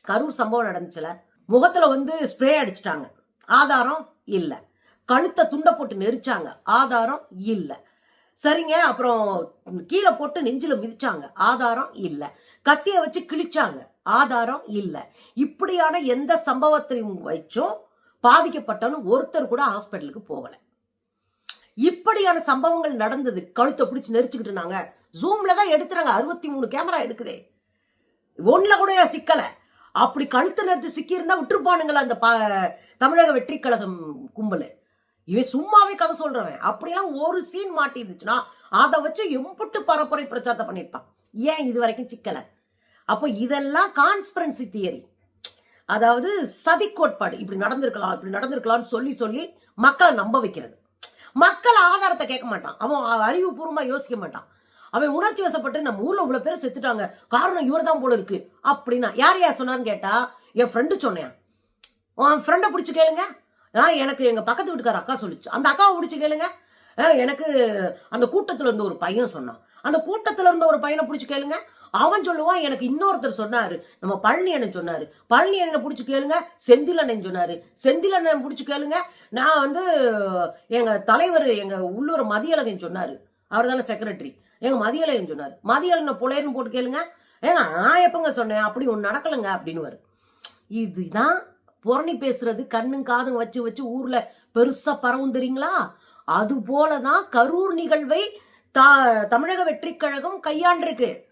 கரூர் சம்பவம் நடந்துச்சுல, முகத்துல ஸ்ப்ரே அடிச்சிட்டாங்க, ஆதாரம் இல்ல. கழுத்தை துண்ட போட்டு நெரிச்சாங்க, ஆதாரம் இல்ல. சரிங்க, அப்புறம் கீழே போட்டு நெஞ்சில மிதிச்சாங்க, ஆதாரம் இல்ல. கத்திய வச்சு கிழிச்சாங்க, ஆதாரம் இல்ல. இப்படியான எந்த சம்பவத்தையும் வச்சும் பாதிக்கப்பட்டவனு ஒருத்தர் கூட ஹாஸ்பிட்டலுக்கு போகல. இப்படியான சம்பவங்கள் நடந்தது. கழுத்தை பிடிச்சு நெரிச்சுக்கிட்டு இருந்தாங்க. ஜூம்ல தான் எடுத்துறாங்க, 63 கேமரா எடுக்குதே, ஒண்ணுல கூட சிக்கல. அப்படி கழுத்தை நெரிச்சு சிக்கி இருந்தா விட்டுருப்பானுங்களா அந்த தமிழக வெற்றி கழகம் கும்பல். இவன் சும்மாவே கதை சொல்றவன். அப்படியெல்லாம் ஒரு சீன் மாட்டி இருந்துச்சுன்னா அதை வச்சு எம்புட்டு பரப்புரை பிரச்சாரத்தை பண்ணிருப்பான். ஏன் இது வரைக்கும் சிக்கல? அப்போ இதெல்லாம் கான்ஸ்பிரன்சி தியரி, அதாவது சதி கோட்பாடு. இப்படி நடந்திருக்கலாம்னு சொல்லி சொல்லி மக்களை நம்ப வைக்கிறது. மக்கள் ஆதாரத்தை கேட்க மாட்டான், அவன் அறிவுபூர்வமா யோசிக்க மாட்டான். அவன் உணர்ச்சி வசப்பட்டு நம்ம ஊர்ல இவ்வளவு பேரை செத்துட்டாங்க, காரணம் இவர் தான் போல இருக்கு அப்படின்னா யார் சொன்னான்னு கேட்டா என் ஃப்ரெண்டு சொன்னேன். உன் ஃப்ரெண்டை பிடிச்சு கேளுங்க. எனக்கு எங்க பக்கத்து வீட்டுக்கார அக்கா சொல்லிச்சு, அந்த அக்காவை பிடிச்சு கேளுங்க. எனக்கு அந்த கூட்டத்துல இருந்த ஒரு பையன் சொன்னான், அந்த கூட்டத்துல இருந்த ஒரு பையனை பிடிச்சு கேளுங்க. அவன் சொல்லுவான், எனக்கு இன்னொருத்தர் சொன்னாரு, நம்ம பழனி அண்ணன் சொன்னாரு, பழனி அண்ணனை பிடிச்சு கேளுங்க. செந்தில் அண்ணன் சொன்னாரு, செந்தில் அண்ணன் பிடிச்சு கேளுங்க. நான் எங்க தலைவர் எங்க உள்ளூர் மதியழகன் சொன்னாரு, அவர் தானே செக்ரட்டரி, எங்க மதியழகன் சொன்னாரு, மதியழகனை புலையர்னு போட்டு கேளுங்க. ஏங்க நான் எப்பங்க சொன்னேன், அப்படி ஒண்ணு நடக்கலங்க அப்படின்னு. இதுதான் புரணி பேசுறது, கண்ணும் காதும் வச்சு வச்சு ஊர்ல பெருசா பரவும் தெரியுங்களா? அது போலதான் கரூர் நிகழ்வை தமிழக வெற்றி கழகம் கையாண்டிருக்கு.